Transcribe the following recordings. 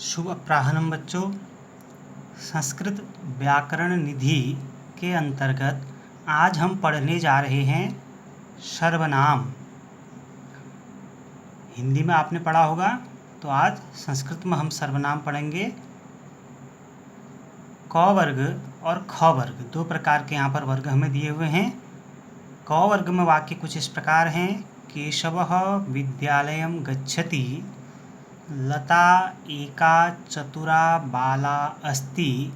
शुभ अपराह्न बच्चों। संस्कृत व्याकरण निधि के अंतर्गत आज हम पढ़ने जा रहे हैं सर्वनाम। हिंदी में आपने पढ़ा होगा, तो आज संस्कृत में हम सर्वनाम पढ़ेंगे। क वर्ग और ख वर्ग दो प्रकार के यहाँ पर वर्ग हमें दिए हुए हैं। क वर्ग में वाक्य कुछ इस प्रकार हैं। केशवः विद्यालयं गच्छति, लता एका चतुरा बाला अस्ति।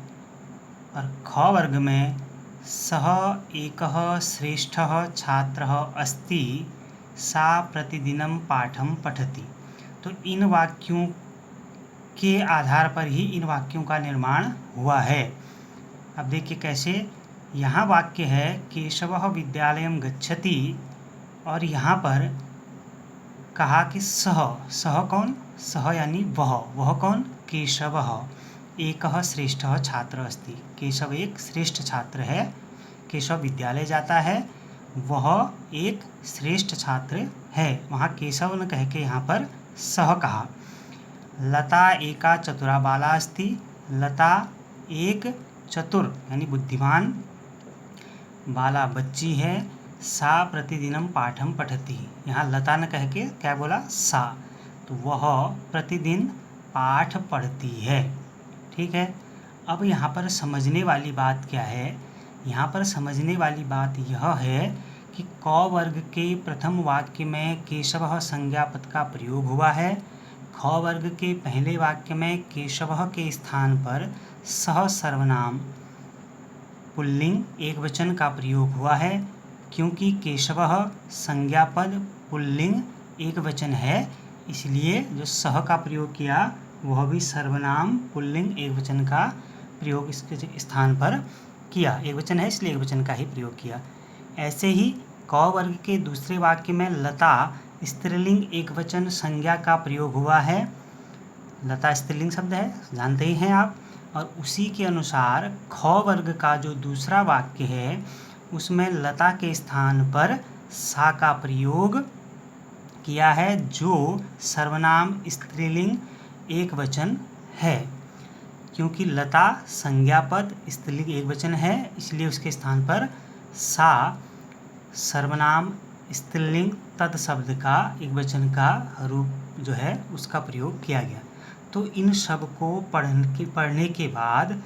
और ख वर्ग में सः एकः श्रेष्ठः छात्रः अस्ति, सा प्रतिदिनं पाठं पठति। तो इन वाक्यों के आधार पर ही इन वाक्यों का निर्माण हुआ है। अब देखिए कैसे। यहाँ वाक्य है केशवः विद्यालयं गच्छति, और यहाँ पर कहा कि सह कौन? सह यानी वह कौन? केशवः एकः श्रेष्ठः छात्र अस्ति। केशव एक श्रेष्ठ छात्र है, केशव विद्यालय जाता है, वह एक श्रेष्ठ छात्र है। वहाँ केशव न कह के यहाँ पर सह कहा। लता एका चतुरा बाला अस्ति, लता एक चतुर यानी बुद्धिमान बाला बच्ची है, सा प्रतिदिनम पाठम पठति। यहाँ लता न कह के क्या बोला? सा। तो वह प्रतिदिन पाठ पढ़ती है। ठीक है। अब यहाँ पर समझने वाली बात क्या है? यहाँ पर समझने वाली बात यह है कि क वर्ग के प्रथम वाक्य में केशवः संज्ञा पद का प्रयोग हुआ है। ख वर्ग के पहले वाक्य में केशवः के स्थान पर सह सर्वनाम पुल्लिंग एकवचन का प्रयोग हुआ है। क्योंकि केशवः संज्ञा पद पुल्लिंग एकवचन है, इसलिए जो सह का प्रयोग किया वह भी सर्वनाम पुल्लिंग एकवचन का प्रयोग इसके स्थान पर किया। एकवचन है इसलिए एकवचन का ही प्रयोग किया। ऐसे ही क वर्ग के दूसरे वाक्य में लता स्त्रीलिंग एकवचन संज्ञा का प्रयोग हुआ है। लता स्त्रीलिंग शब्द है, जानते ही हैं आप। और उसी के अनुसार ख वर्ग का जो दूसरा वाक्य है उसमें लता के स्थान पर सा का प्रयोग किया है, जो सर्वनाम स्त्रीलिंग एकवचन है। क्योंकि लता संज्ञा पद स्त्रीलिंग एकवचन है, इसलिए उसके स्थान पर सा सर्वनाम स्त्रीलिंग तद शब्द का एकवचन का रूप जो है उसका प्रयोग किया गया। तो इन सब को पढ़ने के बाद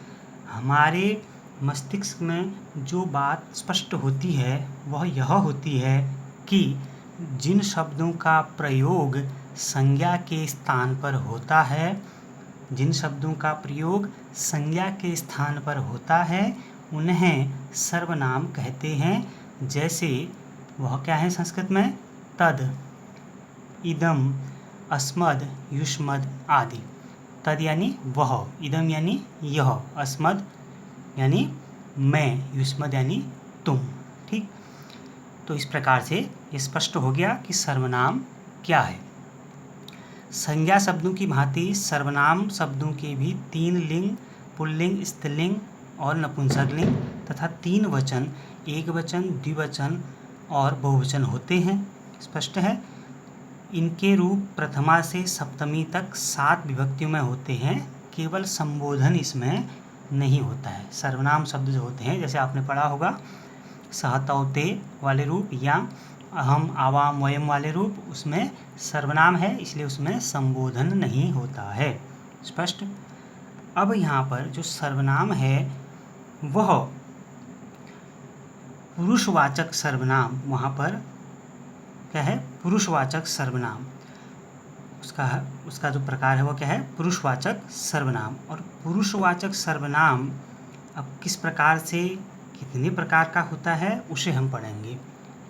हमारे मस्तिष्क में जो बात स्पष्ट होती है वह यह होती है कि जिन शब्दों का प्रयोग संज्ञा के स्थान पर होता है, जिन शब्दों का प्रयोग संज्ञा के स्थान पर होता है उन्हें सर्वनाम कहते हैं। जैसे वह क्या है संस्कृत में? तद, इदम, अस्मद, युष्मद आदि। तद यानी वह, इदम यानी यह, अस्मद यानी मैं, युष्मद यानी तुम। ठीक। तो इस प्रकार से ये स्पष्ट हो गया कि सर्वनाम क्या है। संज्ञा शब्दों की भांति सर्वनाम शब्दों के भी तीन लिंग, पुल्लिंग, स्त्रीलिंग और नपुंसकलिंग तथा तीन वचन, एक वचन, द्विवचन और बहुवचन होते हैं। स्पष्ट है। इनके रूप प्रथमा से सप्तमी तक 7 विभक्तियों में होते हैं। केवल संबोधन इसमें नहीं होता है। सर्वनाम शब्द जो होते हैं, जैसे आपने पढ़ा होगा सह तौ ते वाले रूप या अहम आवाम वयम वाले रूप, उसमें सर्वनाम है, इसलिए उसमें संबोधन नहीं होता है। स्पष्ट। अब यहाँ पर जो सर्वनाम है वह पुरुषवाचक सर्वनाम, वहाँ पर क्या है? पुरुषवाचक सर्वनाम। उसका जो प्रकार है वो क्या है? पुरुषवाचक सर्वनाम। और पुरुषवाचक सर्वनाम अब किस प्रकार से, कितने प्रकार का होता है उसे हम पढ़ेंगे।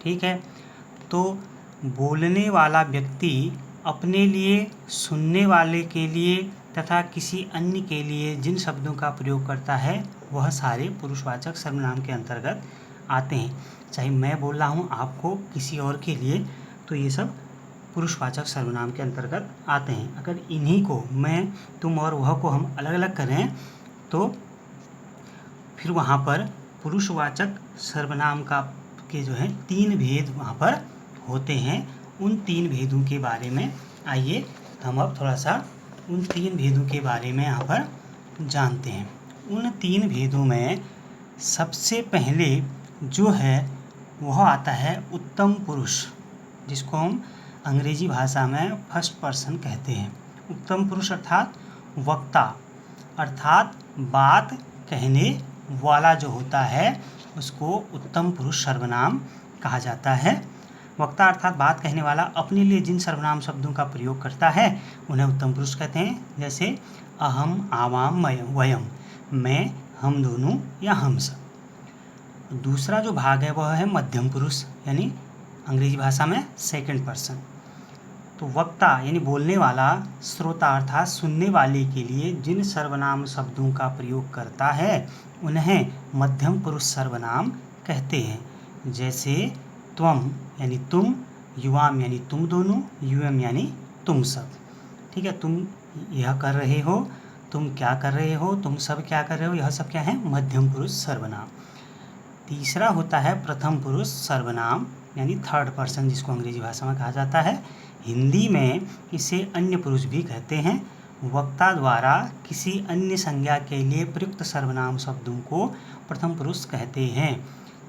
ठीक है। तो बोलने वाला व्यक्ति अपने लिए, सुनने वाले के लिए तथा किसी अन्य के लिए जिन शब्दों का प्रयोग करता है वह सारे पुरुषवाचक सर्वनाम के अंतर्गत आते हैं। चाहे मैं बोल रहा हूँ आपको, किसी और के लिए, तो ये सब पुरुषवाचक सर्वनाम के अंतर्गत आते हैं। अगर इन्हीं को, मैं, तुम और वह को हम अलग अलग करें तो फिर वहाँ पर पुरुषवाचक सर्वनाम के जो है 3 भेद वहाँ पर होते हैं। उन 3 भेदों के बारे में आइए हम अब थोड़ा सा उन 3 भेदों के बारे में यहाँ पर जानते हैं। उन 3 भेदों में सबसे पहले जो है वह आता है उत्तम पुरुष, जिसको हम अंग्रेजी भाषा में फर्स्ट पर्सन कहते हैं। उत्तम पुरुष अर्थात वक्ता, अर्थात बात कहने वाला जो होता है उसको उत्तम पुरुष सर्वनाम कहा जाता है। वक्ता अर्थात बात कहने वाला अपने लिए जिन सर्वनाम शब्दों का प्रयोग करता है उन्हें उत्तम पुरुष कहते हैं। जैसे अहम, आवाम, वयम, मैं, हम दोनों या हम सब। दूसरा जो भाग है वह है मध्यम पुरुष, यानी अंग्रेजी भाषा में सेकंड पर्सन। तो वक्ता यानी बोलने वाला, श्रोता अर्थात सुनने वाले के लिए जिन सर्वनाम शब्दों का प्रयोग करता है उन्हें मध्यम पुरुष सर्वनाम कहते हैं। जैसे त्वम यानी तुम, युवाम यानी तुम दोनों, यूएम यानी तुम सब। ठीक है, तुम यह कर रहे हो, तुम क्या कर रहे हो, तुम सब क्या कर रहे हो, यह सब क्या है मध्यम पुरुष सर्वनाम। तीसरा होता है प्रथम पुरुष सर्वनाम यानी थर्ड पर्सन, जिसको अंग्रेजी भाषा में कहा जाता है। हिंदी में इसे अन्य पुरुष भी कहते हैं। वक्ता द्वारा किसी अन्य संज्ञा के लिए प्रयुक्त सर्वनाम शब्दों को प्रथम पुरुष कहते हैं।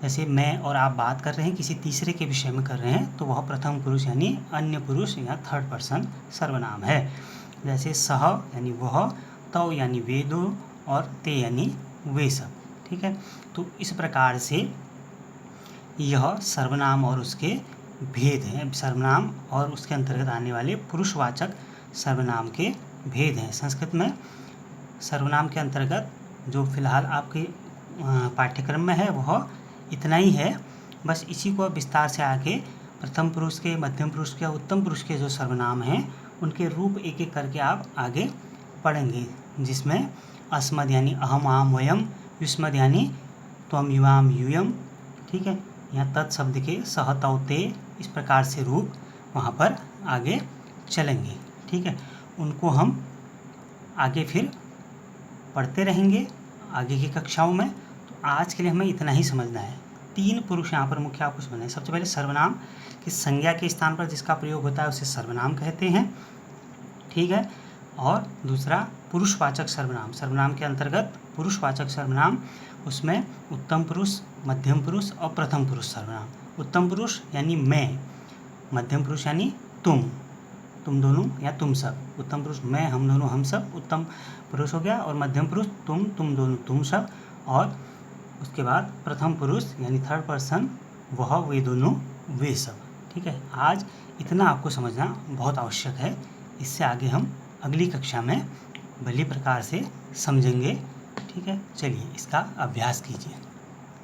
जैसे मैं और आप बात कर रहे हैं, किसी तीसरे के विषय में कर रहे हैं, तो वह प्रथम पुरुष यानी अन्य पुरुष या थर्ड पर्सन सर्वनाम है। जैसे सह यानी वह, तव यानी वे दो, और ते यानी वे सब। ठीक है, तो इस प्रकार से यह सर्वनाम और उसके भेद हैं। सर्वनाम और उसके अंतर्गत आने वाले पुरुषवाचक सर्वनाम के भेद हैं। संस्कृत में सर्वनाम के अंतर्गत जो फिलहाल आपके पाठ्यक्रम में है वह इतना ही है। बस इसी को विस्तार से आगे प्रथम पुरुष के, मध्यम पुरुष के, उत्तम पुरुष के जो सर्वनाम हैं उनके रूप एक एक करके आप आगे पढ़ेंगे, जिसमें अस्मद यानी अहम, आम, वयम, युष्मद यानी त्वम, युवाम, यूयम। ठीक है, यहाँ तत् शब्द के सह, तौ, ते, इस प्रकार से रूप वहाँ पर आगे चलेंगे। ठीक है, उनको हम आगे फिर पढ़ते रहेंगे आगे की कक्षाओं में। तो आज के लिए हमें इतना ही समझना है। 3 पुरुष यहाँ पर मुख्य आपको समझना है। सबसे पहले सर्वनाम की संज्ञा के स्थान पर जिसका प्रयोग होता है उसे सर्वनाम कहते हैं। ठीक है, और दूसरा पुरुषवाचक सर्वनाम, सर्वनाम के अंतर्गत पुरुषवाचक सर्वनाम, उसमें उत्तम पुरुष, मध्यम पुरुष और प्रथम पुरुष सर्वनाम। उत्तम पुरुष यानी मैं, मध्यम पुरुष यानी तुम, तुम दोनों या तुम सब। उत्तम पुरुष मैं, हम दोनों, हम सब उत्तम पुरुष हो गया, और मध्यम पुरुष तुम, तुम दोनों, तुम सब, और उसके बाद प्रथम पुरुष यानी थर्ड पर्सन वह, वे दोनों, वे सब। ठीक है, आज इतना आपको समझना बहुत आवश्यक है। इससे आगे हम अगली कक्षा में भली प्रकार से समझेंगे। ठीक है, चलिए इसका अभ्यास कीजिए।